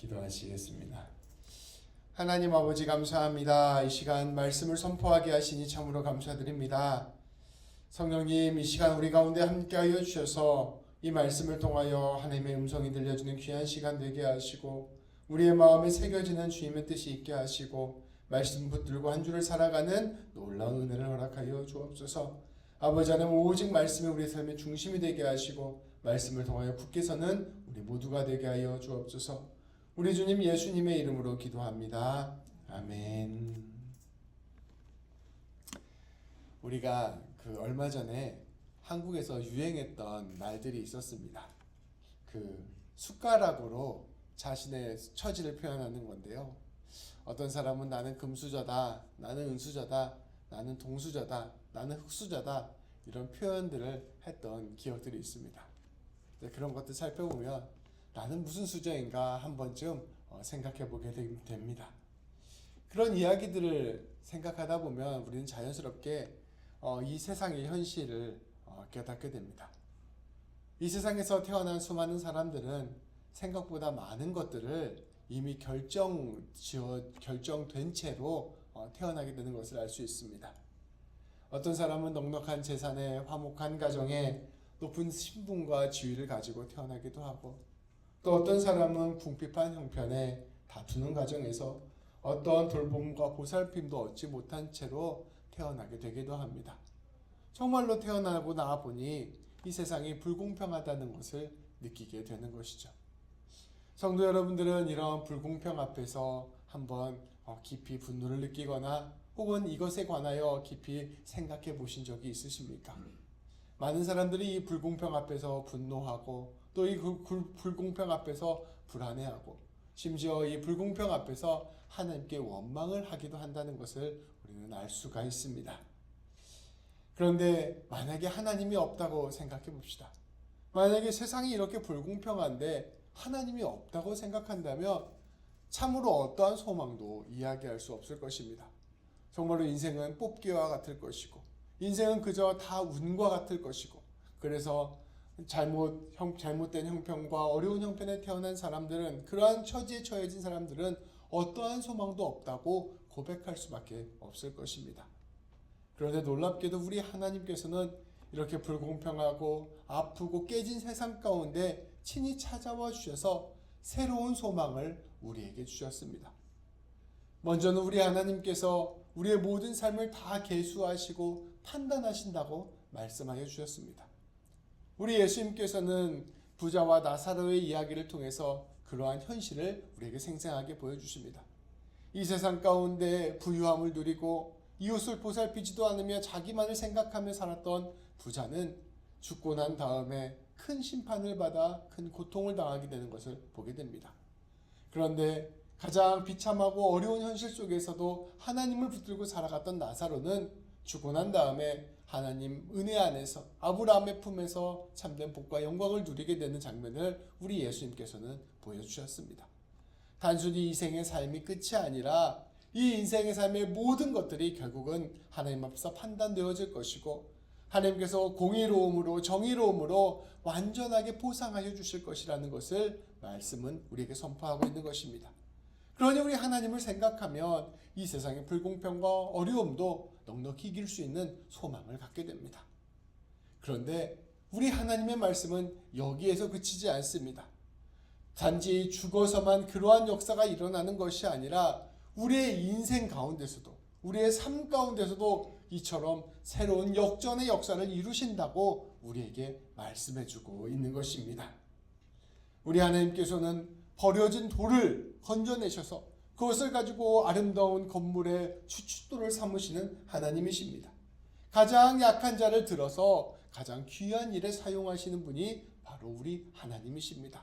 기도하시겠습니다. 하나님 아버지 감사합니다. 이 시간 말씀을 선포하게 하시니 참으로 감사드립니다. 성령님, 이 시간 우리 가운데 함께하여 주셔서 이 말씀을 통하여 하나님의 음성이 들려주는 귀한 시간 되게 하시고 우리의 마음에 새겨지는 주님의 뜻이 있게 하시고 말씀 붙들고 한 주를 살아가는 놀라운 은혜를 허락하여 주옵소서. 아버지 하나님, 오직 말씀이 우리 삶의 중심이 되게 하시고 말씀을 통하여 굳게 서는 우리 모두가 되게 하여 주옵소서. 우리 주님 예수님의 이름으로 기도합니다. 아멘. 우리가 얼마 전에 한국에서 유행했던 말들이 있었습니다. 숟가락으로 자신의 처지를 표현하는 건데요. 어떤 사람은 나는 금수저다, 나는 은수저다, 나는 동수저다, 나는 흙수저다, 이런 표현들을 했던 기억들이 있습니다. 그런 것들 살펴보면 나는 무슨 수저인가 한 번쯤 생각해 보게 됩니다. 그런 이야기들을 생각하다 보면 우리는 자연스럽게 이 세상의 현실을 깨닫게 됩니다. 이 세상에서 태어난 수많은 사람들은 생각보다 많은 것들을 이미 결정된 채로 태어나게 되는 것을 알 수 있습니다. 어떤 사람은 넉넉한 재산에 화목한 가정에 높은 신분과 지위를 가지고 태어나기도 하고, 또 어떤 사람은 궁핍한 형편에 다투는 가정에서 어떤 돌봄과 보살핌도 얻지 못한 채로 태어나게 되기도 합니다. 정말로 태어나고 나와 보니 이 세상이 불공평하다는 것을 느끼게 되는 것이죠. 성도 여러분들은 이런 불공평 앞에서 한번 깊이 분노를 느끼거나 혹은 이것에 관하여 깊이 생각해 보신 적이 있으십니까? 많은 사람들이 이 불공평 앞에서 분노하고 또 이 불공평 앞에서 불안해하고 심지어 이 불공평 앞에서 하나님께 원망을 하기도 한다는 것을 우리는 알 수가 있습니다. 그런데 만약에 하나님이 없다고 생각해 봅시다. 만약에 세상이 이렇게 불공평한데 하나님이 없다고 생각한다면 참으로 어떠한 소망도 이야기할 수 없을 것입니다. 정말로 인생은 뽑기와 같을 것이고 인생은 그저 다 운과 같을 것이고, 그래서 잘못된 형편과 어려운 형편에 태어난 사람들은, 그러한 처지에 처해진 사람들은 어떠한 소망도 없다고 고백할 수밖에 없을 것입니다. 그런데 놀랍게도 우리 하나님께서는 이렇게 불공평하고 아프고 깨진 세상 가운데 친히 찾아와 주셔서 새로운 소망을 우리에게 주셨습니다. 먼저는 우리 하나님께서 우리의 모든 삶을 다 계수하시고 판단하신다고 말씀하여 주셨습니다. 우리 예수님께서는 부자와 나사로의 이야기를 통해서 그러한 현실을 우리에게 생생하게 보여주십니다. 이 세상 가운데 부유함을 누리고 이웃을 보살피지도 않으며 자기만을 생각하며 살았던 부자는 죽고 난 다음에 큰 심판을 받아 큰 고통을 당하게 되는 것을 보게 됩니다. 그런데 가장 비참하고 어려운 현실 속에서도 하나님을 붙들고 살아갔던 나사로는 죽고 난 다음에 하나님 은혜 안에서 아브라함의 품에서 참된 복과 영광을 누리게 되는 장면을 우리 예수님께서는 보여주셨습니다. 단순히 이 생의 삶이 끝이 아니라 이 인생의 삶의 모든 것들이 결국은 하나님 앞에서 판단되어질 것이고 하나님께서 공의로움으로 정의로움으로 완전하게 보상하여 주실 것이라는 것을 말씀은 우리에게 선포하고 있는 것입니다. 그러니 우리 하나님을 생각하면 이 세상의 불공평과 어려움도 넉넉히 이길 수 있는 소망을 갖게 됩니다. 그런데 우리 하나님의 말씀은 여기에서 그치지 않습니다. 단지 죽어서만 그러한 역사가 일어나는 것이 아니라 우리의 인생 가운데서도, 우리의 삶 가운데서도 이처럼 새로운 역전의 역사를 이루신다고 우리에게 말씀해주고 있는 것입니다. 우리 하나님께서는 버려진 돌을 건져내셔서 그것을 가지고 아름다운 건물의 주춧돌을 삼으시는 하나님이십니다. 가장 약한 자를 들어서 가장 귀한 일에 사용하시는 분이 바로 우리 하나님이십니다.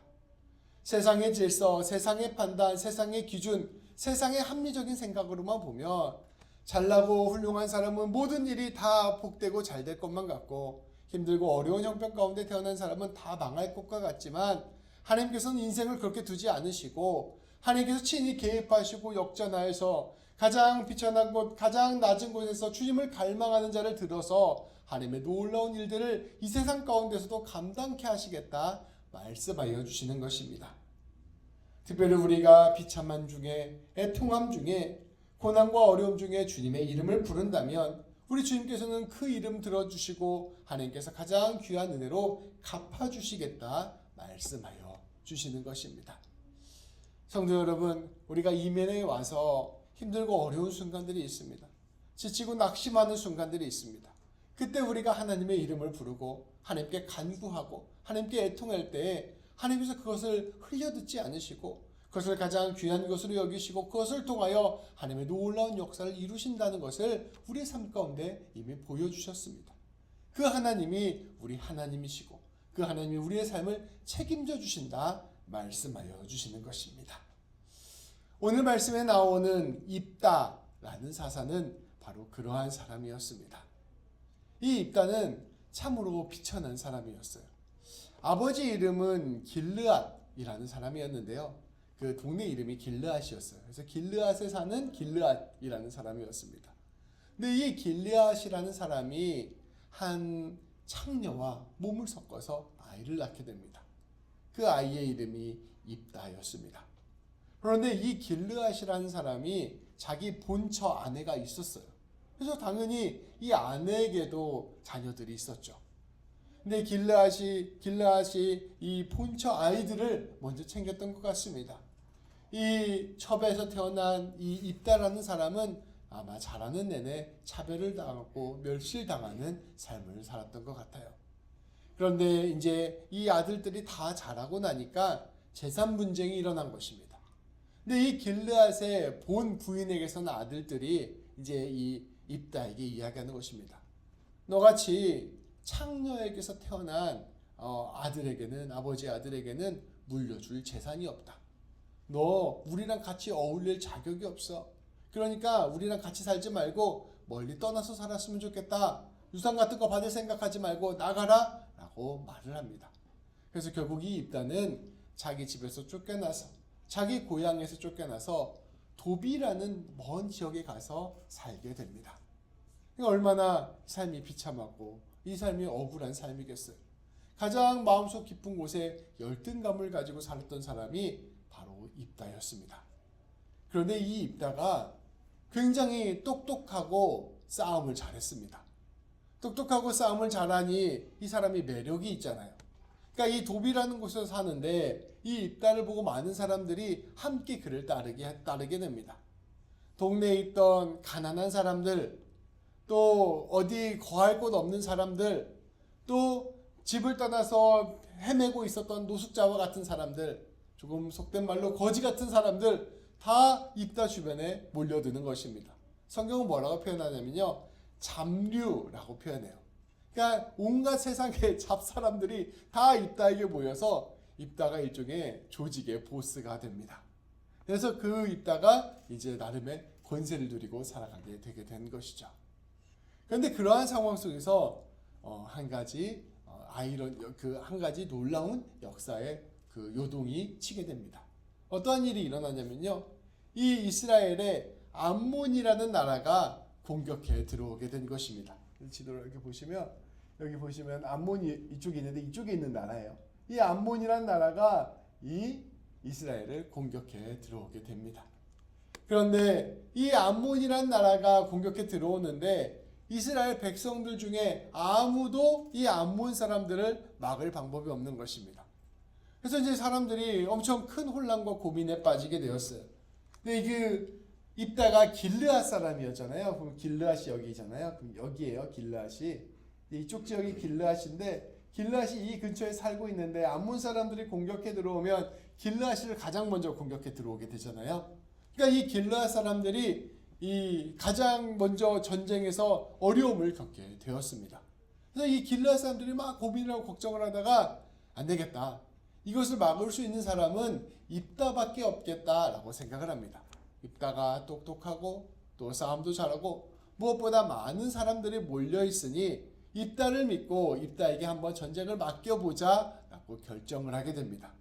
세상의 질서, 세상의 판단, 세상의 기준, 세상의 합리적인 생각으로만 보면 잘나고 훌륭한 사람은 모든 일이 다 복되고 잘 될 것만 같고 힘들고 어려운 형편 가운데 태어난 사람은 다 망할 것과 같지만 하나님께서는 인생을 그렇게 두지 않으시고 하나님께서 친히 개입하시고 역전하여서 가장 비천한 곳, 가장 낮은 곳에서 주님을 갈망하는 자를 들어서 하나님의 놀라운 일들을 이 세상 가운데서도 감당케 하시겠다 말씀하여 주시는 것입니다. 특별히 우리가 비참한 중에, 애통함 중에, 고난과 어려움 중에 주님의 이름을 부른다면 우리 주님께서는 그 이름 들어주시고 하나님께서 가장 귀한 은혜로 갚아주시겠다 말씀하여 주시는 것입니다. 성도 여러분, 우리가 이면에 와서 힘들고 어려운 순간들이 있습니다. 지치고 낙심하는 순간들이 있습니다. 그때 우리가 하나님의 이름을 부르고 하나님께 간구하고 하나님께 애통할 때에 하나님께서 그것을 흘려듣지 않으시고 그것을 가장 귀한 것으로 여기시고 그것을 통하여 하나님의 놀라운 역사를 이루신다는 것을 우리의 삶 가운데 이미 보여주셨습니다. 그 하나님이 우리 하나님이시고 그 하나님이 우리의 삶을 책임져 주신다 말씀하여 주시는 것입니다. 오늘 말씀에 나오는 입다라는 사사는 바로 그러한 사람이었습니다. 이 입다는 참으로 비천한 사람이었어요. 아버지 이름은 길르앗이라는 사람이었는데요. 그 동네 이름이 길르앗이었어요. 그래서 길르앗에 사는 길르앗이라는 사람이었습니다. 근데 이 길르앗이라는 사람이 한 창녀와 몸을 섞어서 아이를 낳게 됩니다. 그 아이의 이름이 입다였습니다. 그런데 이 길르앗이라는 사람이 자기 본처 아내가 있었어요. 그래서 당연히 이 아내에게도 자녀들이 있었죠. 근데 길르앗이 이 본처 아이들을 먼저 챙겼던 것 같습니다. 이 첩에서 태어난 이 입다라는 사람은 아마 자라는 내내 차별을 당하고 멸시당하는 삶을 살았던 것 같아요. 그런데 이제 이 아들들이 다 자라고 나니까 재산 분쟁이 일어난 것입니다. 근데 이 길르앗의 본 부인에게서는 아들들이 이제 이 입다에게 이야기하는 것입니다. 너같이 창녀에게서 태어난 아버지 아들에게는 물려줄 재산이 없다. 너 우리랑 같이 어울릴 자격이 없어. 그러니까 우리랑 같이 살지 말고 멀리 떠나서 살았으면 좋겠다. 유산 같은 거 받을 생각하지 말고 나가라 라고 말을 합니다. 그래서 결국 이 입다는 자기 집에서 쫓겨나서 자기 고향에서 쫓겨나서 도비라는 먼 지역에 가서 살게 됩니다. 얼마나 삶이 비참하고 이 삶이 억울한 삶이겠어요. 가장 마음속 깊은 곳에 열등감을 가지고 살았던 사람이 바로 입다였습니다. 그런데 이 입다가 굉장히 똑똑하고 싸움을 잘했습니다. 똑똑하고 싸움을 잘하니 이 사람이 매력이 있잖아요. 그러니까 이 도비라는 곳에서 사는데 이 입다를 보고 많은 사람들이 함께 그를 따르게 됩니다. 동네에 있던 가난한 사람들, 또 어디 거할 곳 없는 사람들, 또 집을 떠나서 헤매고 있었던 노숙자와 같은 사람들, 조금 속된 말로 거지 같은 사람들 다 입다 주변에 몰려드는 것입니다. 성경은 뭐라고 표현하냐면요, 잡류라고 표현해요. 그러니까 온갖 세상의 잡사람들이 다 입다에게 모여서 입다가 일종의 조직의 보스가 됩니다. 그래서 그 입다가 이제 나름의 권세를 누리고 살아가게 되게 된 것이죠. 그런데 그러한 상황 속에서 한 가지 놀라운 역사의 그 요동이 치게 됩니다. 어떠한 일이 일어나냐면요, 이 이스라엘의 암몬이라는 나라가 공격해 들어오게 된 것입니다. 지도를 이렇게 보시면 여기 보시면 암몬이 이쪽에 있는데 이쪽에 있는 나라예요. 이 암몬이라는 나라가 이 이스라엘을 공격해 들어오게 됩니다. 그런데 이 암몬이라는 나라가 공격해 들어오는데 이스라엘 백성들 중에 아무도 이 암몬 사람들을 막을 방법이 없는 것입니다. 그래서 이제 사람들이 엄청 큰 혼란과 고민에 빠지게 되었어요. 근데 그 입다가 길르앗 사람이었잖아요. 그럼 길르앗이 여기잖아요. 그럼 여기에요, 길르앗이. 이쪽 지역이 길르앗인데 길르앗이 이 근처에 살고 있는데 암몬 사람들이 공격해 들어오면 길르앗을 가장 먼저 공격해 들어오게 되잖아요. 그러니까 이 길르앗 사람들이 이 가장 먼저 전쟁에서 어려움을 겪게 되었습니다. 그래서 이 길르앗 사람들이 막 고민하고 걱정을 하다가 안 되겠다. 이것을 막을 수 있는 사람은 입다밖에 없겠다라고 생각을 합니다. 입다가 똑똑하고 또 싸움도 잘하고 무엇보다 많은 사람들이 몰려 있으니 입다를 믿고 입다에게 한번 전쟁을 맡겨보자 라고 결정을 하게 됩니다.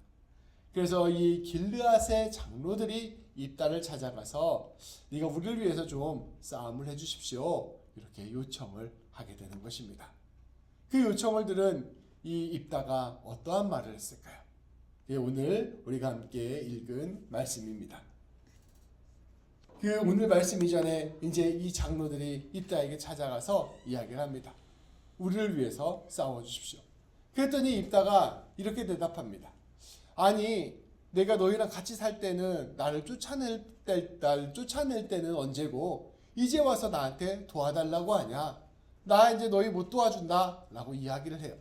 그래서 이 길르앗의 장로들이 입다를 찾아가서 네가 우리를 위해서 좀 싸움을 해주십시오 이렇게 요청을 하게 되는 것입니다. 그 요청을 들은 이 입다가 어떠한 말을 했을까요? 그게 오늘 우리가 함께 읽은 말씀입니다. 그 오늘 말씀 이전에 이제 이 장로들이 입다에게 찾아가서 이야기를 합니다. 우리를 위해서 싸워주십시오. 그랬더니 입다가 이렇게 대답합니다. 아니, 내가 너희랑 같이 살 때는 나를 쫓아낼 때는 언제고 이제 와서 나한테 도와달라고 하냐? 나 이제 너희 못 도와준다 라고 이야기를 해요.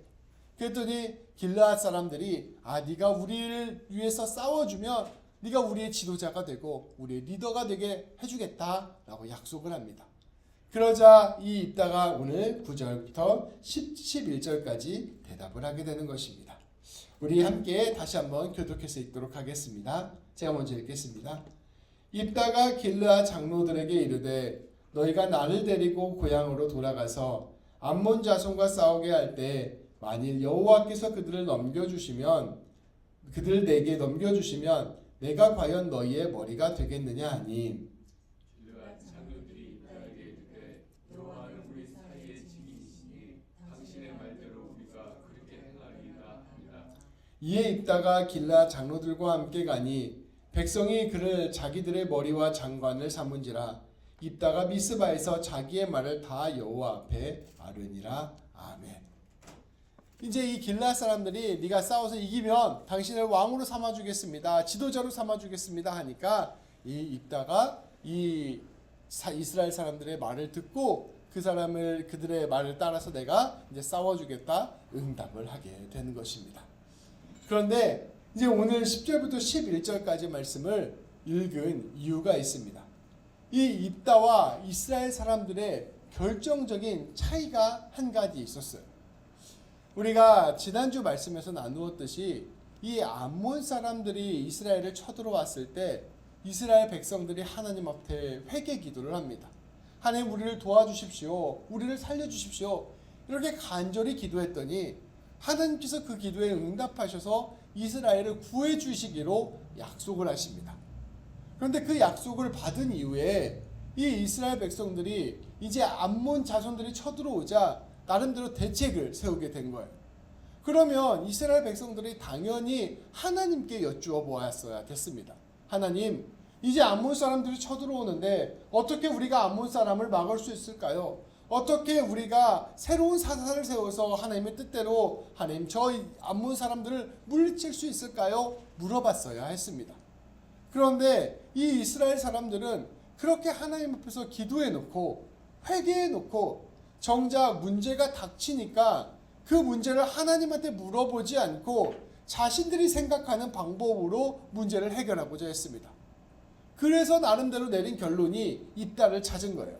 그랬더니 길르앗 사람들이 네가 우리를 위해서 싸워주면 네가 우리의 지도자가 되고 우리의 리더가 되게 해주겠다 라고 약속을 합니다. 그러자 이 입다가 오늘 9절부터 11절까지 대답을 하게 되는 것입니다. 우리 함께 다시 한번 교독해서 읽도록 하겠습니다. 제가 먼저 읽겠습니다. 입다가 길르앗 장로들에게 이르되 너희가 나를 데리고 고향으로 돌아가서 암몬 자손과 싸우게 할 때 만일 여호와께서 그들을 내게 넘겨주시면 내가 과연 너희의 머리가 되겠느냐 하니 길르앗 장로들이 입다에게 이르되 여호와는 우리 사이의 증인이시니 당신의 말대로 우리가 그렇게 행하리이다 하니라. 이에 입다가 길르앗 장로들과 함께 가니 백성이 그를 자기들의 머리와 장관을 삼은지라 입다가 미스바에서 자기의 말을 다 여호와 앞에 아뢰니라. 아멘. 이제 이 길르앗 사람들이 네가 싸워서 이기면 당신을 왕으로 삼아주겠습니다. 지도자로 삼아주겠습니다 하니까 이 입다가 이 이스라엘 사람들의 말을 듣고 그들의 말을 따라서 내가 이제 싸워주겠다 응답을 하게 되는 것입니다. 그런데 이제 오늘 10절부터 11절까지 말씀을 읽은 이유가 있습니다. 이 입다와 이스라엘 사람들의 결정적인 차이가 한 가지 있었어요. 우리가 지난주 말씀에서 나누었듯이 이 암몬 사람들이 이스라엘을 쳐들어왔을 때 이스라엘 백성들이 하나님 앞에 회개 기도를 합니다. 하나님 우리를 도와주십시오. 우리를 살려주십시오. 이렇게 간절히 기도했더니 하나님께서 그 기도에 응답하셔서 이스라엘을 구해주시기로 약속을 하십니다. 그런데 그 약속을 받은 이후에 이 이스라엘 백성들이 이제 암몬 자손들이 쳐들어오자 나름대로 대책을 세우게 된 거예요. 그러면 이스라엘 백성들이 당연히 하나님께 여쭈어 보았어야 됐습니다. 하나님, 이제 암몬 사람들이 쳐들어오는데 어떻게 우리가 암몬 사람을 막을 수 있을까요? 어떻게 우리가 새로운 사사를 세워서 하나님의 뜻대로 하나님 저 암몬 사람들을 물리칠 수 있을까요? 물어봤어야 했습니다. 그런데 이 이스라엘 사람들은 그렇게 하나님 앞에서 기도해놓고 회개해놓고 정작 문제가 닥치니까 그 문제를 하나님한테 물어보지 않고 자신들이 생각하는 방법으로 문제를 해결하고자 했습니다. 그래서 나름대로 내린 결론이 입다를 찾은 거예요.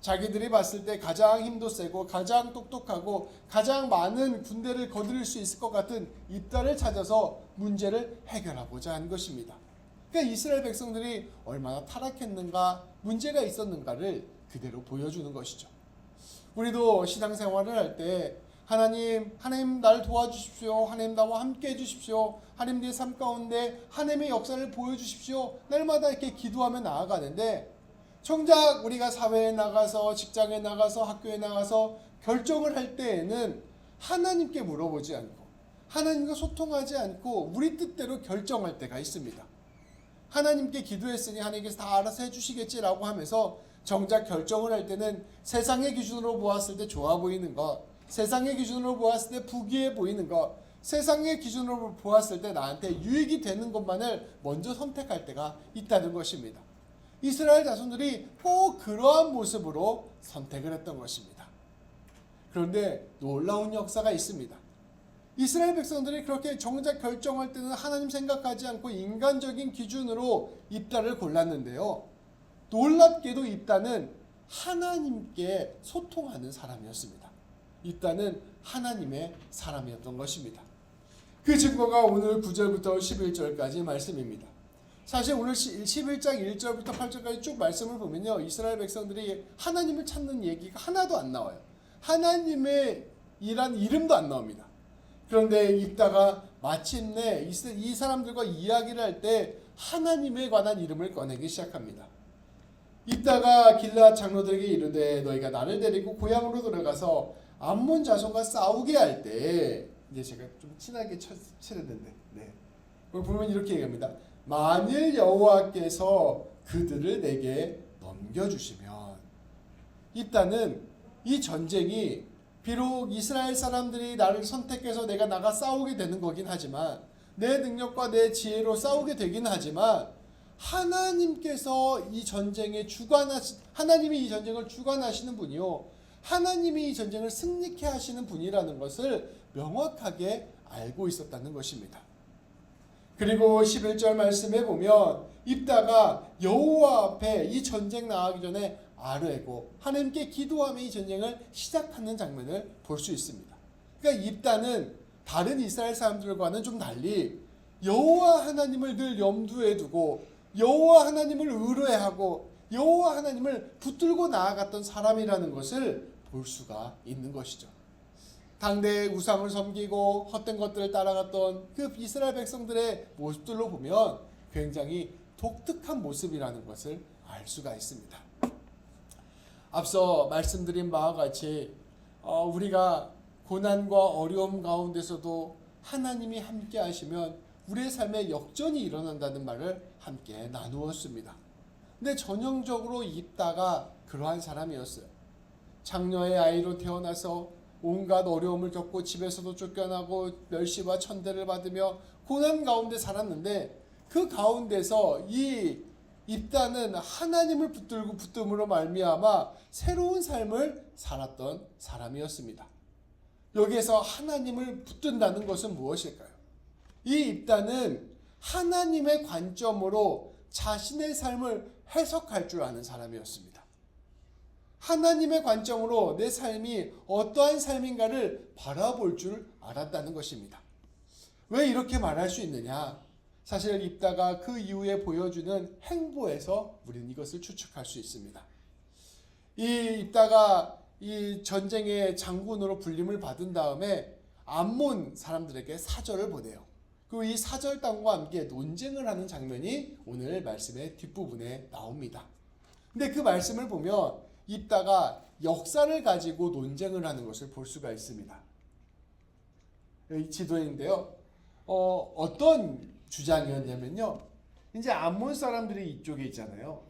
자기들이 봤을 때 가장 힘도 세고 가장 똑똑하고 가장 많은 군대를 거느릴 수 있을 것 같은 입다를 찾아서 문제를 해결하고자 한 것입니다. 그러니까 이스라엘 백성들이 얼마나 타락했는가, 문제가 있었는가를 그대로 보여주는 것이죠. 우리도 신앙생활을 할 때 하나님 나를 도와주십시오. 하나님 나와 함께 해주십시오. 하나님 내 삶 가운데 하나님의 역사를 보여주십시오. 날마다 이렇게 기도하며 나아가는데 정작 우리가 사회에 나가서 직장에 나가서 학교에 나가서 결정을 할 때에는 하나님께 물어보지 않고 하나님과 소통하지 않고 우리 뜻대로 결정할 때가 있습니다. 하나님께 기도했으니 하나님께서 다 알아서 해주시겠지라고 하면서 정작 결정을 할 때는 세상의 기준으로 보았을 때 좋아 보이는 것, 세상의 기준으로 보았을 때 부귀해 보이는 것, 세상의 기준으로 보았을 때 나한테 유익이 되는 것만을 먼저 선택할 때가 있다는 것입니다. 이스라엘 자손들이 꼭 그러한 모습으로 선택을 했던 것입니다. 그런데 놀라운 역사가 있습니다. 이스라엘 백성들이 그렇게 정작 결정할 때는 하나님 생각하지 않고 인간적인 기준으로 입다를 골랐는데요. 놀랍게도 입다는 하나님께 소통하는 사람이었습니다. 입다는 하나님의 사람이었던 것입니다. 그 증거가 오늘 9절부터 11절까지 말씀입니다. 사실 오늘 11장 1절부터 8절까지 쭉 말씀을 보면요. 이스라엘 백성들이 하나님을 찾는 얘기가 하나도 안 나와요. 하나님의 이란 이름도 안 나옵니다. 그런데 입다가 마침내 이 사람들과 이야기를 할 때 하나님에 관한 이름을 꺼내기 시작합니다. 입다가 길르앗 장로들에게 이르되 너희가 나를 데리고 고향으로 들어가서 암몬 자손과 싸우게 할 때 이제 제가 좀 친하게 칠했는데 보면 이렇게 얘기합니다. 만일 여호와께서 그들을 내게 넘겨주시면, 입다는 이 전쟁이 비록 이스라엘 사람들이 나를 선택해서 내가 나가 싸우게 되는 거긴 하지만, 내 능력과 내 지혜로 싸우게 되긴 하지만, 하나님께서 이 전쟁에 하나님이 이 전쟁을 주관하시는 분이요, 하나님이 이 전쟁을 승리케 하시는 분이라는 것을 명확하게 알고 있었다는 것입니다. 그리고 11절 말씀에 보면 입다가 여호와 앞에 이 전쟁 나가기 전에 아뢰고 하나님께 기도하며 이 전쟁을 시작하는 장면을 볼 수 있습니다. 그러니까 입다는 다른 이스라엘 사람들과는 좀 달리 여호와 하나님을 늘 염두에 두고 여호와 하나님을 의뢰하고 여호와 하나님을 붙들고 나아갔던 사람이라는 것을 볼 수가 있는 것이죠. 당대의 우상을 섬기고 헛된 것들을 따라갔던 그 이스라엘 백성들의 모습들로 보면 굉장히 독특한 모습이라는 것을 알 수가 있습니다. 앞서 말씀드린 바와 같이 우리가 고난과 어려움 가운데서도 하나님이 함께 하시면 우리의 삶에 역전이 일어난다는 말을 함께 나누었습니다. 근데 전형적으로 입다가 그러한 사람이었어요. 장녀의 아이로 태어나서 온갖 어려움을 겪고 집에서도 쫓겨나고 멸시와 천대를 받으며 고난 가운데 살았는데, 그 가운데서 이 입다는 하나님을 붙듦으로 말미암아 새로운 삶을 살았던 사람이었습니다. 여기에서 하나님을 붙든다는 것은 무엇일까요? 이 입다는 하나님의 관점으로 자신의 삶을 해석할 줄 아는 사람이었습니다. 하나님의 관점으로 내 삶이 어떠한 삶인가를 바라볼 줄 알았다는 것입니다. 왜 이렇게 말할 수 있느냐? 사실 입다가 그 이후에 보여주는 행보에서 우리는 이것을 추측할 수 있습니다. 이 입다가 이 전쟁의 장군으로 불림을 받은 다음에 암몬 사람들에게 사절을 보내요. 그리고 이 사절단과 함께 논쟁을 하는 장면이 오늘 말씀의 뒷부분에 나옵니다. 근데 그 말씀을 보면 입다가 역사를 가지고 논쟁을 하는 것을 볼 수가 있습니다. 이 지도인데요. 어떤 주장이었냐면요. 이제 암몬 사람들이 이쪽에 있잖아요.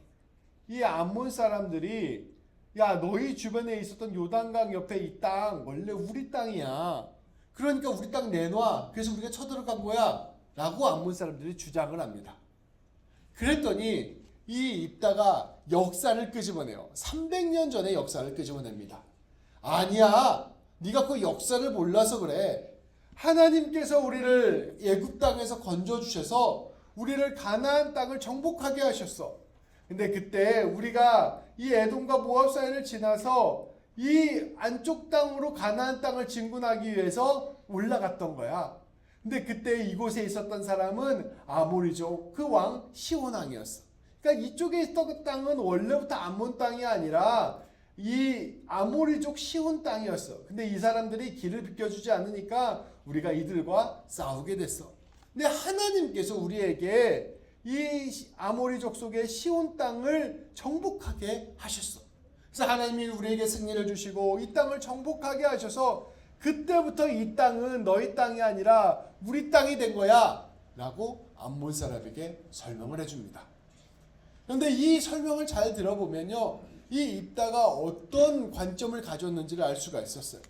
이 암몬 사람들이 야, 너희 주변에 있었던 요단강 옆에 이 땅 원래 우리 땅이야. 그러니까 우리 땅 내놔. 그래서 우리가 쳐들어간 거야. 라고 암몬 사람들이 주장을 합니다. 그랬더니 이 입다가 역사를 끄집어내요. 300년 전의 역사를 끄집어냅니다. 아니야, 네가 그 역사를 몰라서 그래. 하나님께서 우리를 애굽 땅에서 건져주셔서 우리를 가나안 땅을 정복하게 하셨어. 근데 그때 우리가 이 에돔과 모압 사이를 지나서 이 안쪽 땅으로 가나안 땅을 진군하기 위해서 올라갔던 거야. 근데 그때 이곳에 있었던 사람은 아모리족 그 왕 시온 왕이었어. 그러니까 이쪽에 있던 땅은 원래부터 암몬 땅이 아니라 이 아모리족 시온 땅이었어. 근데 이 사람들이 길을 비켜주지 않으니까 우리가 이들과 싸우게 됐어. 근데 하나님께서 우리에게 이 아모리족 속의 시온 땅을 정복하게 하셨어. 그래서 하나님이 우리에게 승리를 주시고 이 땅을 정복하게 하셔서 그때부터 이 땅은 너희 땅이 아니라 우리 땅이 된 거야 라고 암몬 사람에게 설명을 해줍니다. 그런데 이 설명을 잘 들어보면요, 이 입다가 어떤 관점을 가졌는지를 알 수가 있었어요.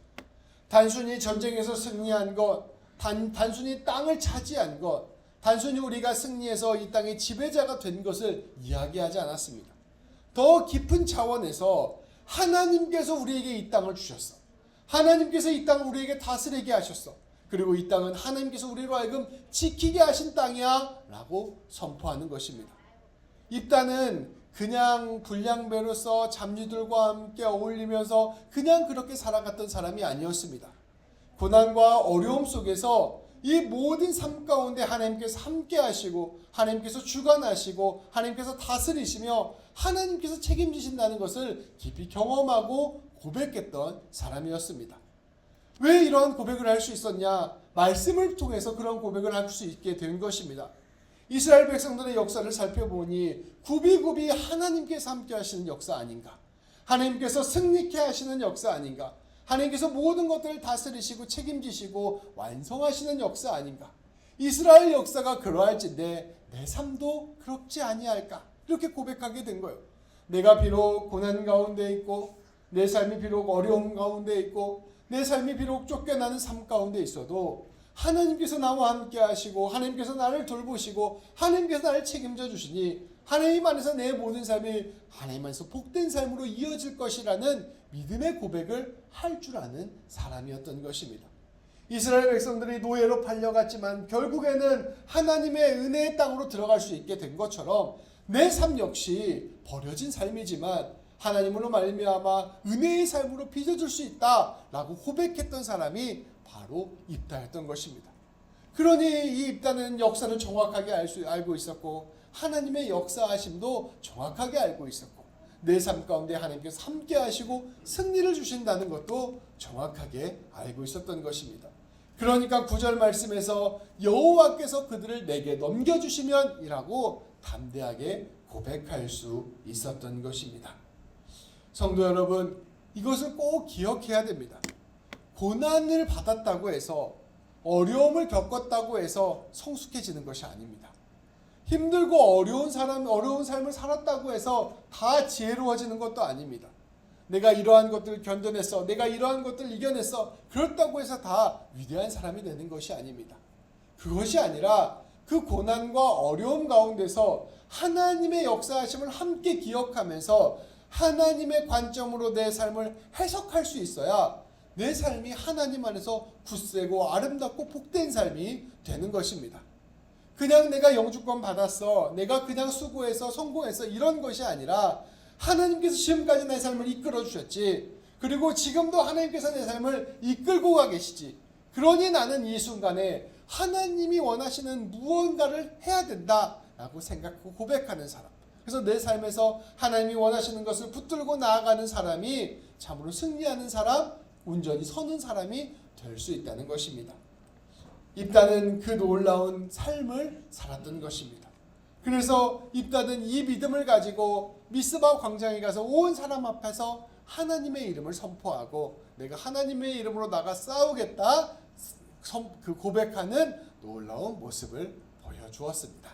단순히 전쟁에서 승리한 것, 단순히 땅을 차지한 것, 단순히 우리가 승리해서 이 땅의 지배자가 된 것을 이야기하지 않았습니다. 더 깊은 차원에서 하나님께서 우리에게 이 땅을 주셨어. 하나님께서 이 땅을 우리에게 다스리게 하셨어. 그리고 이 땅은 하나님께서 우리로 하여금 지키게 하신 땅이야 라고 선포하는 것입니다. 입다는 그냥 불량배로서 잡류들과 함께 어울리면서 그냥 그렇게 살아갔던 사람이 아니었습니다. 고난과 어려움 속에서 이 모든 삶 가운데 하나님께서 함께 하시고 하나님께서 주관하시고 하나님께서 다스리시며 하나님께서 책임지신다는 것을 깊이 경험하고 고백했던 사람이었습니다. 왜 이러한 고백을 할 수 있었냐? 말씀을 통해서 그런 고백을 할 수 있게 된 것입니다. 이스라엘 백성들의 역사를 살펴보니 굽이굽이 하나님께서 함께 하시는 역사 아닌가? 하나님께서 승리케 하시는 역사 아닌가? 하나님께서 모든 것들을 다스리시고 책임지시고 완성하시는 역사 아닌가? 이스라엘 역사가 그러할진대 내 삶도 그렇지 아니할까 이렇게 고백하게 된 거예요. 내가 비록 고난 가운데 있고 내 삶이 비록 어려움 가운데 있고 내 삶이 비록 쫓겨나는 삶 가운데 있어도 하나님께서 나와 함께 하시고 하나님께서 나를 돌보시고 하나님께서 나를 책임져 주시니 하나님 안에서 내 모든 삶이 하나님 안에서 복된 삶으로 이어질 것이라는 믿음의 고백을 할 줄 아는 사람이었던 것입니다. 이스라엘 백성들이 노예로 팔려갔지만 결국에는 하나님의 은혜의 땅으로 들어갈 수 있게 된 것처럼 내 삶 역시 버려진 삶이지만 하나님으로 말미암아 은혜의 삶으로 빚어줄 수 있다라고 고백했던 사람이 바로 입다였던 것입니다. 그러니 이 입다는 역사를 정확하게 알고 있었고 하나님의 역사하심도 정확하게 알고 있었고 내 삶 가운데 하나님께서 함께 하시고 승리를 주신다는 것도 정확하게 알고 있었던 것입니다. 그러니까 9절 말씀에서 여호와께서 그들을 내게 넘겨주시면 이라고 담대하게 고백할 수 있었던 것입니다. 성도 여러분, 이것을 꼭 기억해야 됩니다. 고난을 받았다고 해서 어려움을 겪었다고 해서 성숙해지는 것이 아닙니다. 힘들고 어려운 삶을 살았다고 해서 다 지혜로워지는 것도 아닙니다. 내가 이러한 것들을 견뎌냈어. 내가 이러한 것들을 이겨냈어. 그렇다고 해서 다 위대한 사람이 되는 것이 아닙니다. 그것이 아니라 그 고난과 어려움 가운데서 하나님의 역사하심을 함께 기억하면서 하나님의 관점으로 내 삶을 해석할 수 있어야 내 삶이 하나님 안에서 굳세고 아름답고 복된 삶이 되는 것입니다. 그냥 내가 영주권 받았어, 내가 그냥 수고해서 성공했어 이런 것이 아니라 하나님께서 지금까지 내 삶을 이끌어 주셨지, 그리고 지금도 하나님께서 내 삶을 이끌고 가 계시지, 그러니 나는 이 순간에 하나님이 원하시는 무언가를 해야 된다라고 생각하고 고백하는 사람, 그래서 내 삶에서 하나님이 원하시는 것을 붙들고 나아가는 사람이 참으로 승리하는 사람, 온전히 서는 사람이 될 수 있다는 것입니다. 입다는 그 놀라운 삶을 살았던 것입니다. 그래서 입다는 이 믿음을 가지고 미스바 광장에 가서 온 사람 앞에서 하나님의 이름을 선포하고 내가 하나님의 이름으로 나가 싸우겠다 그 고백하는 놀라운 모습을 보여주었습니다.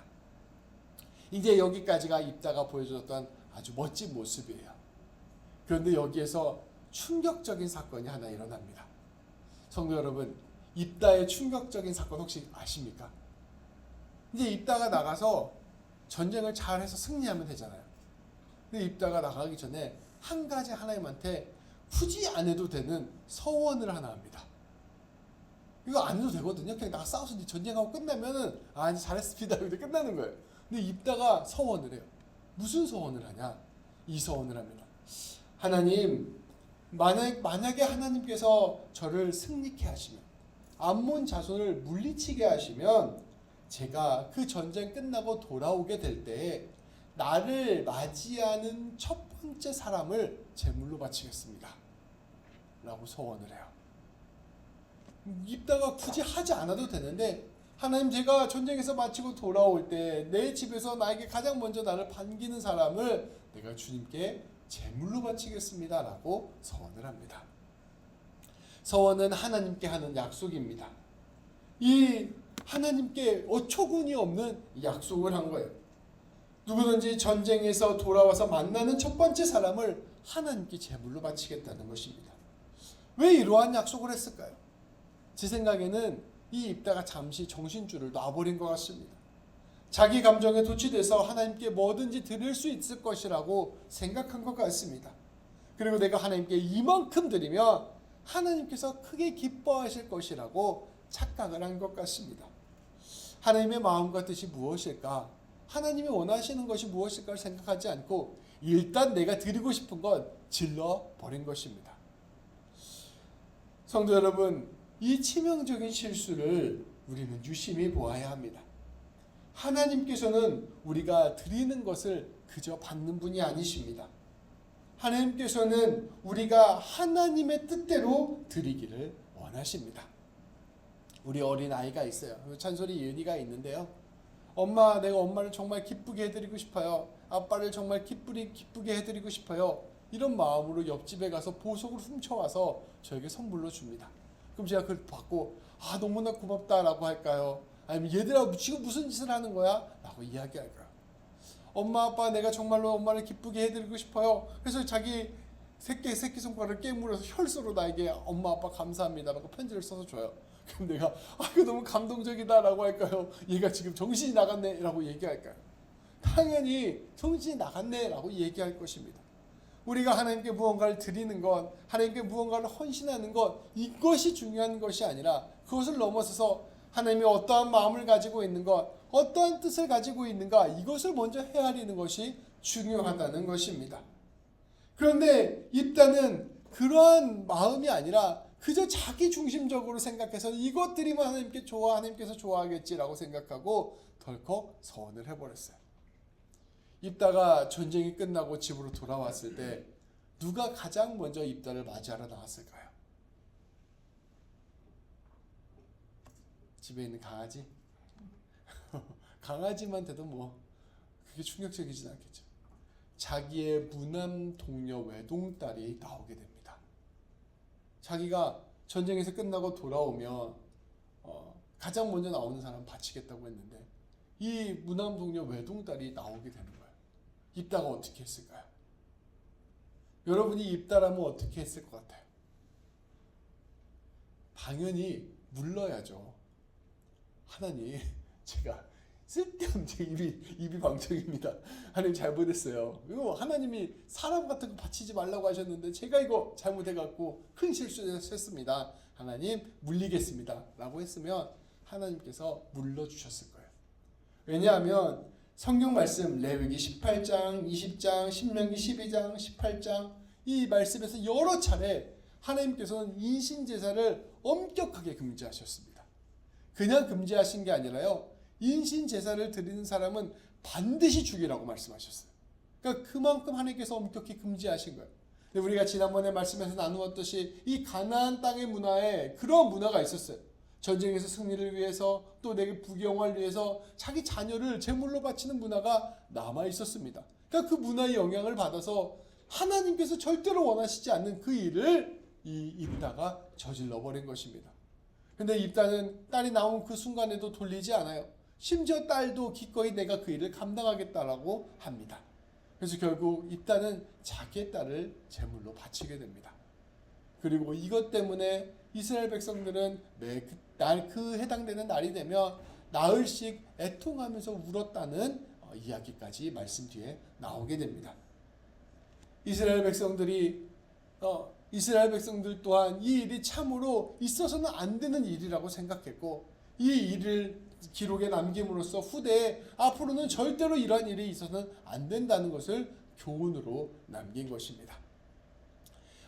이제 여기까지가 입다가 보여줬던 아주 멋진 모습이에요. 그런데 여기에서 충격적인 사건이 하나 일어납니다. 성도 여러분, 입다의 충격적인 사건 혹시 아십니까? 이제 입다가 나가서 전쟁을 잘해서 승리하면 되잖아요. 근데 입다가 나가기 전에 한 가지 하나님한테 굳이 안 해도 되는 서원을 하나 합니다. 이거 안 해도 되거든요. 그냥 나가 싸워서 전쟁하고 끝나면은 이제 잘했습니다. 이렇게 끝나는 거예요. 근데 입다가 서원을 해요. 무슨 서원을 하냐? 이 서원을 합니다. 하나님, 만약에 하나님께서 저를 승리케 하시면, 암몬 자손을 물리치게 하시면 제가 그 전쟁 끝나고 돌아오게 될 때 나를 맞이하는 첫 번째 사람을 제물로 바치겠습니다 라고 서원을 해요. 입다가 굳이 하지 않아도 되는데, 하나님, 제가 전쟁에서 마치고 돌아올 때 내 집에서 나에게 가장 먼저 나를 반기는 사람을 내가 주님께 제물로 바치겠습니다 라고 서원을 합니다. 서원은 하나님께 하는 약속입니다. 이 하나님께 어처구니 없는 약속을 한 거예요. 누구든지 전쟁에서 돌아와서 만나는 첫 번째 사람을 하나님께 제물로 바치겠다는 것입니다. 왜 이러한 약속을 했을까요? 제 생각에는 이 입다가 잠시 정신줄을 놔버린 것 같습니다. 자기 감정에 도취돼서 하나님께 뭐든지 드릴 수 있을 것이라고 생각한 것 같습니다. 그리고 내가 하나님께 이만큼 드리면 하나님께서 크게 기뻐하실 것이라고 착각을 한 것 같습니다. 하나님의 마음과 뜻이 무엇일까? 하나님이 원하시는 것이 무엇일까를 생각하지 않고 일단 내가 드리고 싶은 건 질러버린 것입니다. 성도 여러분, 이 치명적인 실수를 우리는 유심히 보아야 합니다. 하나님께서는 우리가 드리는 것을 그저 받는 분이 아니십니다. 하나님께서는 우리가 하나님의 뜻대로 드리기를 원하십니다. 우리 어린 아이가 있어요. 찬솔이 예은이가 있는데요. 엄마, 내가 엄마를 정말 기쁘게 해드리고 싶어요. 아빠를 정말 기쁘게 해드리고 싶어요. 이런 마음으로 옆집에 가서 보석을 훔쳐와서 저에게 선물로 줍니다. 그럼 제가 그걸 받고 너무나 고맙다라고 할까요? 아니면 얘들아 지금 무슨 짓을 하는 거야? 라고 이야기할 거야. 엄마 아빠 내가 정말로 엄마를 기쁘게 해드리고 싶어요. 그래서 자기 새끼손가락을 깨물어서 혈서로 나에게 엄마 아빠 감사합니다 라고 편지를 써서 줘요. 그럼 내가 이거 너무 감동적이다 라고 할까요? 얘가 지금 정신이 나갔네 라고 얘기할까요? 당연히 정신이 나갔네 라고 얘기할 것입니다. 우리가 하나님께 무언가를 드리는 것, 하나님께 무언가를 헌신하는 것, 이것이 중요한 것이 아니라 그것을 넘어서서 하나님이 어떠한 마음을 가지고 있는 것, 어떠한 뜻을 가지고 있는가, 이것을 먼저 헤아리는 것이 중요하다는 것입니다. 그런데 입다는 그러한 마음이 아니라 그저 자기 중심적으로 생각해서 이것들이면 하나님께서 좋아하겠지라고 생각하고 덜컥 서원을 해버렸어요. 입다가 전쟁이 끝나고 집으로 돌아왔을 때 누가 가장 먼저 입다를 맞이하러 나왔을까요? 집에 있는 강아지? 강아지만 돼도 뭐 그게 충격적이진 않겠죠. 자기의 무남 동료 외동딸이 나오게 됩니다. 자기가 전쟁에서 끝나고 돌아오면 가장 먼저 나오는 사람 바치겠다고 했는데 이 무남 동료 외동딸이 나오게 되는 거예요. 입다가 어떻게 했을까요? 여러분이 입다라면 어떻게 했을 것 같아요? 당연히 물러야죠. 하나님, 제가 쓸데없는 입이 방정입니다. 하나님 잘못했어요. 이거 하나님이 사람 같은 거 바치지 말라고 하셨는데 제가 이거 잘못해갖고 큰 실수했습니다. 하나님 물리겠습니다. 라고 했으면 하나님께서 물러주셨을 거예요. 왜냐하면 성경 말씀 레위기 18장, 20장, 신명기 12장, 18장 이 말씀에서 여러 차례 하나님께서는 인신제사를 엄격하게 금지하셨습니다. 그냥 금지하신 게 아니라요. 인신제사를 드리는 사람은 반드시 죽이라고 말씀하셨어요. 그러니까 그만큼 하나님께서 엄격히 금지하신 거예요. 근데 우리가 지난번에 말씀에서 나누었듯이 이 가나안 땅의 문화에 그런 문화가 있었어요. 전쟁에서 승리를 위해서 또 내게 부귀영화를 위해서 자기 자녀를 제물로 바치는 문화가 남아 있었습니다. 그러니까 그 문화의 영향을 받아서 하나님께서 절대로 원하시지 않는 그 일을 이 입다가 저질러 버린 것입니다. 근데 입다는 딸이 나온 그 순간에도 돌리지 않아요. 심지어 딸도 기꺼이 내가 그 일을 감당하겠다라고 합니다. 그래서 결국 입다는 자기의 딸을 제물로 바치게 됩니다. 그리고 이것 때문에 이스라엘 백성들은 그 해당되는 날이 되면 나흘씩 애통하면서 울었다는 이야기까지 말씀 뒤에 나오게 됩니다. 이스라엘 백성들 또한 이 일이 참으로 있어서는 안 되는 일이라고 생각했고 이 일을 기록에 남김으로써 후대에 앞으로는 절대로 이러한 일이 있어서는 안 된다는 것을 교훈으로 남긴 것입니다.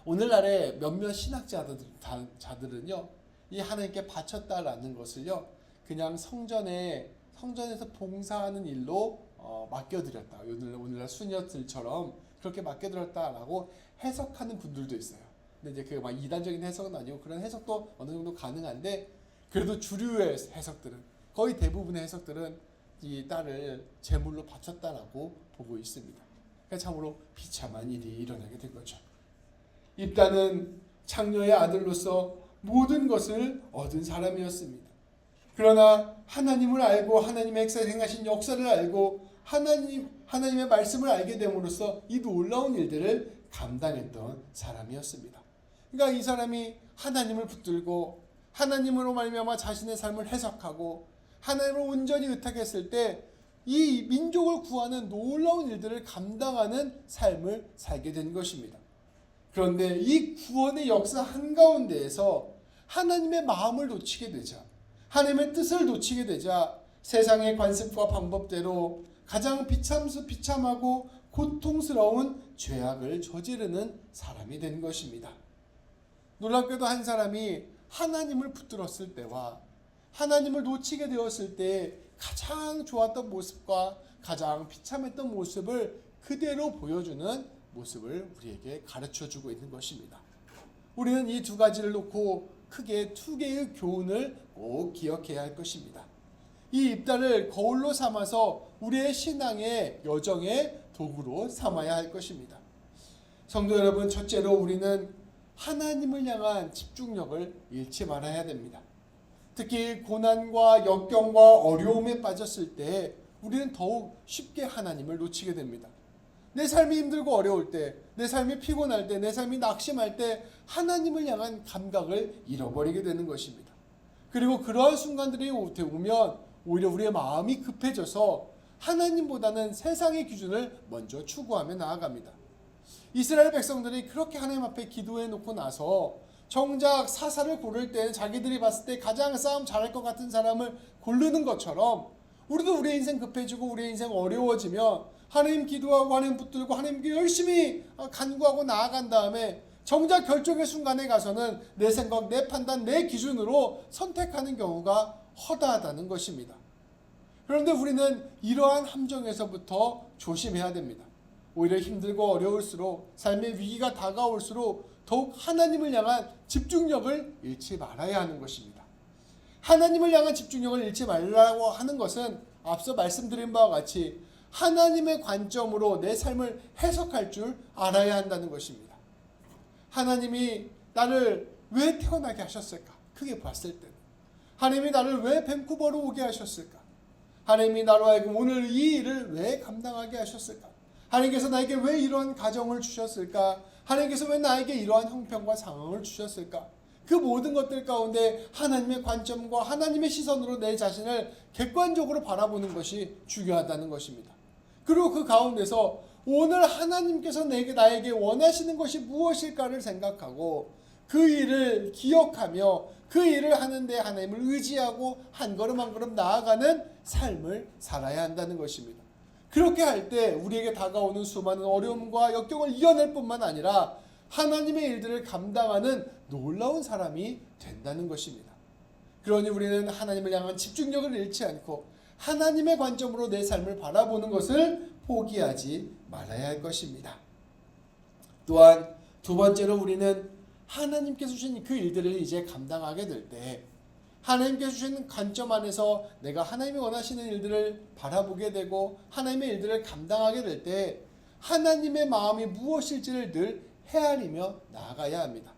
오늘날의 몇몇 신학자들은요, 이 하나님께 바쳤다라는 것을요, 그냥 성전에서 봉사하는 일로 맡겨드렸다. 오늘날 수녀들처럼 그렇게 맡겨드렸다라고 해석하는 분들도 있어요. 근데 이제 막 이단적인 해석은 아니고 그런 해석도 어느 정도 가능한데 그래도 주류의 해석들은 거의 대부분의 해석들은 이 딸을 제물로 바쳤다라고 보고 있습니다. 그러니까 참으로 비참한 일이 일어나게 된 거죠. 입다는 창녀의 아들로서 모든 것을 얻은 사람이었습니다. 그러나 하나님을 알고 하나님의 행하신 역사를 알고 하나님의 말씀을 알게 됨으로써 이 놀라운 일들을 감당했던 사람이었습니다. 그러니까 이 사람이 하나님을 붙들고 하나님으로 말미암아 자신의 삶을 해석하고 하나님을 온전히 의탁했을 때 이 민족을 구하는 놀라운 일들을 감당하는 삶을 살게 된 것입니다. 그런데 이 구원의 역사 한가운데에서 하나님의 마음을 놓치게 되자 하나님의 뜻을 놓치게 되자 세상의 관습과 방법대로 가장 비참하고 고통스러운 죄악을 저지르는 사람이 된 것입니다. 놀랍게도 한 사람이 하나님을 붙들었을 때와 하나님을 놓치게 되었을 때 가장 좋았던 모습과 가장 비참했던 모습을 그대로 보여주는 모습을 우리에게 가르쳐주고 있는 것입니다. 우리는 이 두 가지를 놓고 크게 두 개의 교훈을 꼭 기억해야 할 것입니다. 이 입다를 거울로 삼아서 우리의 신앙의 여정의 도구로 삼아야 할 것입니다. 성도 여러분, 첫째로 우리는 하나님을 향한 집중력을 잃지 말아야 됩니다. 특히 고난과 역경과 어려움에 빠졌을 때 우리는 더욱 쉽게 하나님을 놓치게 됩니다. 내 삶이 힘들고 어려울 때, 내 삶이 피곤할 때, 내 삶이 낙심할 때 하나님을 향한 감각을 잃어버리게 되는 것입니다. 그리고 그러한 순간들이 오면 오히려 우리의 마음이 급해져서 하나님보다는 세상의 기준을 먼저 추구하며 나아갑니다. 이스라엘 백성들이 그렇게 하나님 앞에 기도해 놓고 나서 정작 사사를 고를 때 자기들이 봤을 때 가장 싸움 잘할 것 같은 사람을 고르는 것처럼 우리도 우리의 인생 급해지고 우리의 인생 어려워지면 하나님 기도하고 하나님 붙들고 하나님께 열심히 간구하고 나아간 다음에 정작 결정의 순간에 가서는 내 생각, 내 판단, 내 기준으로 선택하는 경우가 허다하다는 것입니다. 그런데 우리는 이러한 함정에서부터 조심해야 됩니다. 오히려 힘들고 어려울수록 삶의 위기가 다가올수록 더욱 하나님을 향한 집중력을 잃지 말아야 하는 것입니다. 하나님을 향한 집중력을 잃지 말라고 하는 것은 앞서 말씀드린 바와 같이 하나님의 관점으로 내 삶을 해석할 줄 알아야 한다는 것입니다. 하나님이 나를 왜 태어나게 하셨을까? 크게 봤을 때는 하나님이 나를 왜 밴쿠버로 오게 하셨을까? 하나님이 나로 하여금 오늘 이 일을 왜 감당하게 하셨을까? 하나님께서 나에게 왜 이러한 가정을 주셨을까? 하나님께서 왜 나에게 이러한 형편과 상황을 주셨을까? 그 모든 것들 가운데 하나님의 관점과 하나님의 시선으로 내 자신을 객관적으로 바라보는 것이 중요하다는 것입니다. 그리고 그 가운데서 오늘 하나님께서 나에게 원하시는 것이 무엇일까를 생각하고 그 일을 기억하며 그 일을 하는데 하나님을 의지하고 한 걸음 한 걸음 나아가는 삶을 살아야 한다는 것입니다. 그렇게 할 때 우리에게 다가오는 수많은 어려움과 역경을 이겨낼 뿐만 아니라 하나님의 일들을 감당하는 놀라운 사람이 된다는 것입니다. 그러니 우리는 하나님을 향한 집중력을 잃지 않고 하나님의 관점으로 내 삶을 바라보는 것을 포기하지 말아야 할 것입니다. 또한 두 번째로 우리는 하나님께서 주신 그 일들을 이제 감당하게 될 때 하나님께서 주신 관점 안에서 내가 하나님이 원하시는 일들을 바라보게 되고 하나님의 일들을 감당하게 될 때 하나님의 마음이 무엇일지를 늘 헤아리며 나아가야 합니다.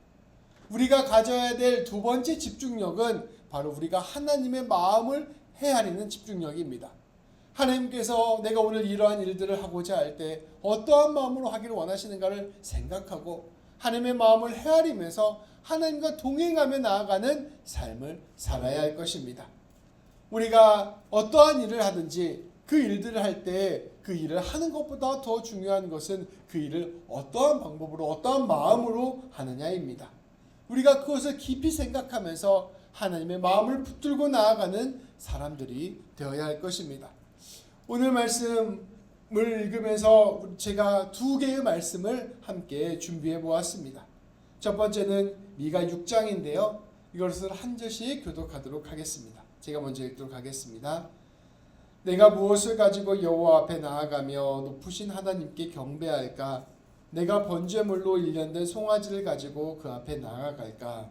우리가 가져야 될 두 번째 집중력은 바로 우리가 하나님의 마음을 헤아리는 집중력입니다. 하나님께서 내가 오늘 이러한 일들을 하고자 할 때 어떠한 마음으로 하기를 원하시는가를 생각하고 하나님의 마음을 헤아리면서 하나님과 동행하며 나아가는 삶을 살아야 할 것입니다. 우리가 어떠한 일을 하든지 그 일들을 할 때 그 일을 하는 것보다 더 중요한 것은 그 일을 어떠한 방법으로 어떠한 마음으로 하느냐입니다. 우리가 그것을 깊이 생각하면서 하나님의 마음을 붙들고 나아가는 사람들이 되어야 할 것입니다. 오늘 말씀을 읽으면서 제가 두 개의 말씀을 함께 준비해 보았습니다. 첫 번째는 미가 6장인데요. 이것을 한 절씩 교독하도록 하겠습니다. 제가 먼저 읽도록 하겠습니다. 내가 무엇을 가지고 여호와 앞에 나아가며 높으신 하나님께 경배할까? 내가 번제물로 일련된 송아지를 가지고 그 앞에 나아갈까?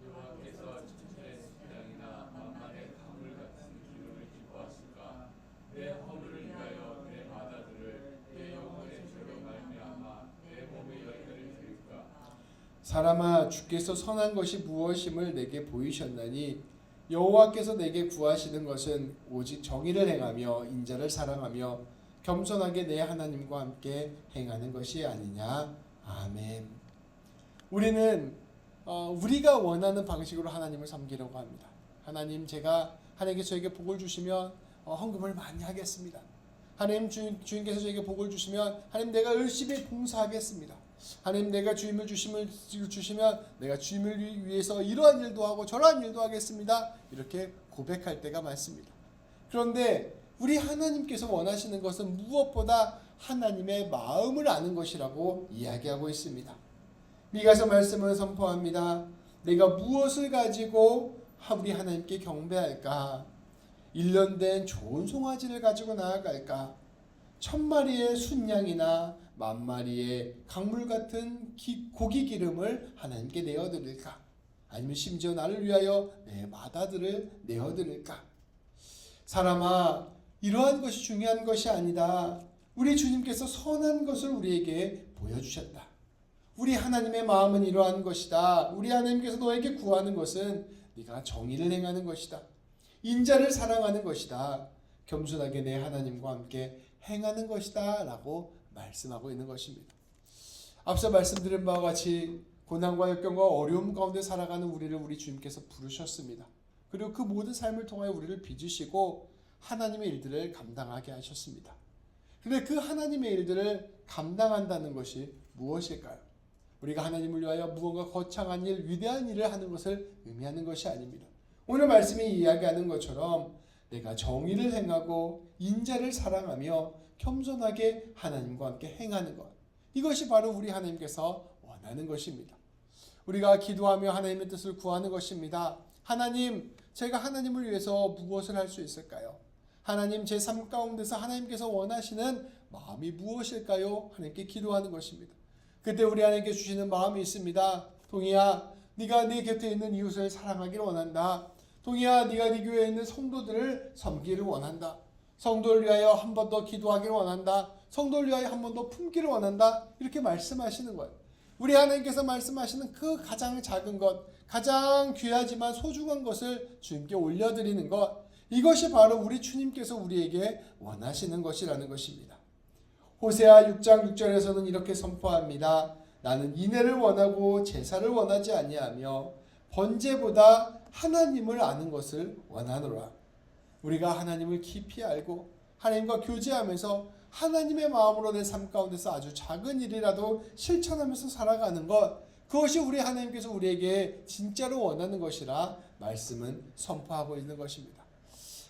여호와께서 천천의 수양이나 만만의 강물 같은 기름을 기뻐하실까? 내 허물을 위하여 내 바다들을 내 영혼의 죄로 말미암아 내 몸의 열매를 드릴까? 사람아, 주께서 선한 것이 무엇임을 내게 보이셨나니 여호와께서 내게 구하시는 것은 오직 정의를 행하며 인자를 사랑하며 겸손하게 내 하나님과 함께 행하는 것이 아니냐. 아멘. 우리는 우리가 원하는 방식으로 하나님을 섬기려고 합니다. 하나님, 제가 하나님께서 저에게 복을 주시면 헌금을 많이 하겠습니다. 하나님, 주인께서 저에게 복을 주시면 하나님, 내가 열심히 봉사하겠습니다. 하나님, 내가 주임을 주시면 내가 주임을 위해서 이러한 일도 하고 저러한 일도 하겠습니다. 이렇게 고백할 때가 많습니다. 그런데 우리 하나님께서 원하시는 것은 무엇보다 하나님의 마음을 아는 것이라고 이야기하고 있습니다. 미가서 말씀을 선포합니다. 내가 무엇을 가지고 우리 하나님께 경배할까? 1년 된 좋은 송아지를 가지고 나아갈까? 1000마리의 순양이나 10,000마리의 강물 같은 고기 기름을 하나님께 내어드릴까? 아니면 심지어 나를 위하여 내 바다들을 내어드릴까? 사람아, 이러한 것이 중요한 것이 아니다. 우리 주님께서 선한 것을 우리에게 보여주셨다. 우리 하나님의 마음은 이러한 것이다. 우리 하나님께서 너에게 구하는 것은 네가 정의를 행하는 것이다. 인자를 사랑하는 것이다. 겸손하게 내 하나님과 함께 행하는 것이다 라고 말씀하고 있는 것입니다. 앞서 말씀드린 바와 같이 고난과 역경과 어려움 가운데 살아가는 우리를 우리 주님께서 부르셨습니다. 그리고 그 모든 삶을 통하여 우리를 빚으시고 하나님의 일들을 감당하게 하셨습니다. 그런데 그 하나님의 일들을 감당한다는 것이 무엇일까요? 우리가 하나님을 위하여 무언가 거창한 일, 위대한 일을 하는 것을 의미하는 것이 아닙니다. 오늘 말씀이 이야기하는 것처럼 내가 정의를 행하고 인자를 사랑하며 겸손하게 하나님과 함께 행하는 것. 이것이 바로 우리 하나님께서 원하는 것입니다. 우리가 기도하며 하나님의 뜻을 구하는 것입니다. 하나님, 제가 하나님을 위해서 무엇을 할 수 있을까요? 하나님, 제 삶 가운데서 하나님께서 원하시는 마음이 무엇일까요? 하나님께 기도하는 것입니다. 그때 우리 하나님께 주시는 마음이 있습니다. 동희야, 네가 네 곁에 있는 이웃을 사랑하기를 원한다. 동희야, 네가 네 교회에 있는 성도들을 섬기기를 원한다. 성도를 위하여 한 번 더 기도하기를 원한다. 성도를 위하여 한 번 더 품기를 원한다. 이렇게 말씀하시는 거예요. 우리 하나님께서 말씀하시는 그 가장 작은 것, 가장 귀하지만 소중한 것을 주님께 올려드리는 것, 이것이 바로 우리 주님께서 우리에게 원하시는 것이라는 것입니다. 호세아 6장 6절에서는 이렇게 선포합니다. 나는 인애를 원하고 제사를 원하지 아니하며 번제보다 하나님을 아는 것을 원하노라. 우리가 하나님을 깊이 알고 하나님과 교제하면서 하나님의 마음으로 내 삶 가운데서 아주 작은 일이라도 실천하면서 살아가는 것, 그것이 우리 하나님께서 우리에게 진짜로 원하는 것이라 말씀은 선포하고 있는 것입니다.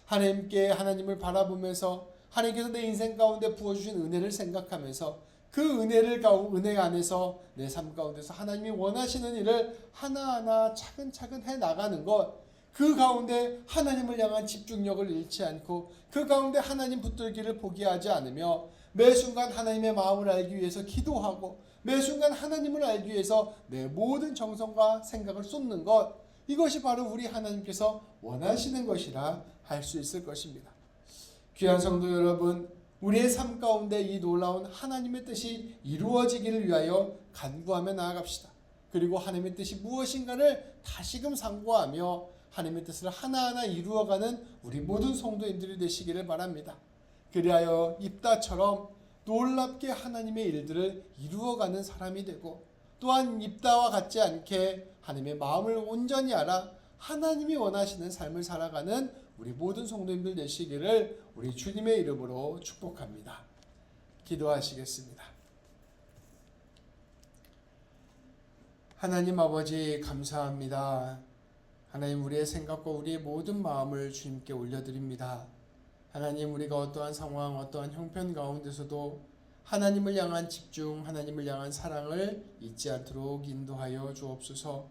하나님께 하나님을 바라보면서 하나님께서 내 인생 가운데 부어주신 은혜를 생각하면서 그 은혜 안에서 내 삶 가운데서 하나님이 원하시는 일을 하나하나 차근차근 해나가는 것, 그 가운데 하나님을 향한 집중력을 잃지 않고 그 가운데 하나님 붙들기를 포기하지 않으며 매 순간 하나님의 마음을 알기 위해서 기도하고 매 순간 하나님을 알기 위해서 내 모든 정성과 생각을 쏟는 것, 이것이 바로 우리 하나님께서 원하시는 것이라 할 수 있을 것입니다. 귀한 성도 여러분, 우리의 삶 가운데 이 놀라운 하나님의 뜻이 이루어지기를 위하여 간구하며 나아갑시다. 그리고 하나님의 뜻이 무엇인가를 다시금 상고하며 하나님의 뜻을 하나하나 이루어가는 우리 모든 성도님들이 되시기를 바랍니다. 그리하여 입다처럼 놀랍게 하나님의 일들을 이루어가는 사람이 되고, 또한 입다와 같지 않게 하나님의 마음을 온전히 알아 하나님이 원하시는 삶을 살아가는 우리 모든 성도님들 되시기를 우리 주님의 이름으로 축복합니다. 기도하시겠습니다. 하나님 아버지, 감사합니다. 하나님, 우리의 생각과 우리의 모든 마음을 주님께 올려드립니다. 하나님, 우리가 어떠한 상황, 어떠한 형편 가운데서도 하나님을 향한 집중, 하나님을 향한 사랑을 잊지 않도록 인도하여 주옵소서.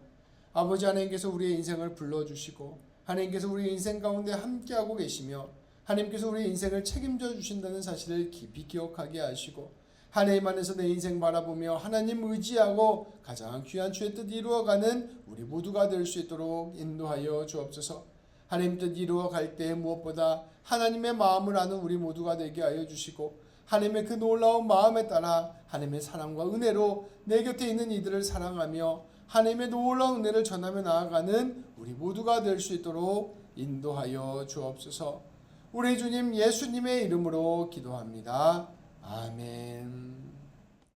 아버지 하나님께서 우리의 인생을 불러주시고 하나님께서 우리의 인생 가운데 함께하고 계시며 하나님께서 우리의 인생을 책임져 주신다는 사실을 깊이 기억하게 하시고, 하나님 안에서 내 인생 바라보며 하나님 의지하고 가장 귀한 주의 뜻 이루어가는 우리 모두가 될 수 있도록 인도하여 주옵소서. 하나님 뜻 이루어갈 때 무엇보다 하나님의 마음을 아는 우리 모두가 되게 하여 주시고, 하나님의 그 놀라운 마음에 따라 하나님의 사랑과 은혜로 내 곁에 있는 이들을 사랑하며 하나님의 놀라운 은혜를 전하며 나아가는 우리 모두가 될 수 있도록 인도하여 주옵소서. 우리 주님 예수님의 이름으로 기도합니다. 아멘.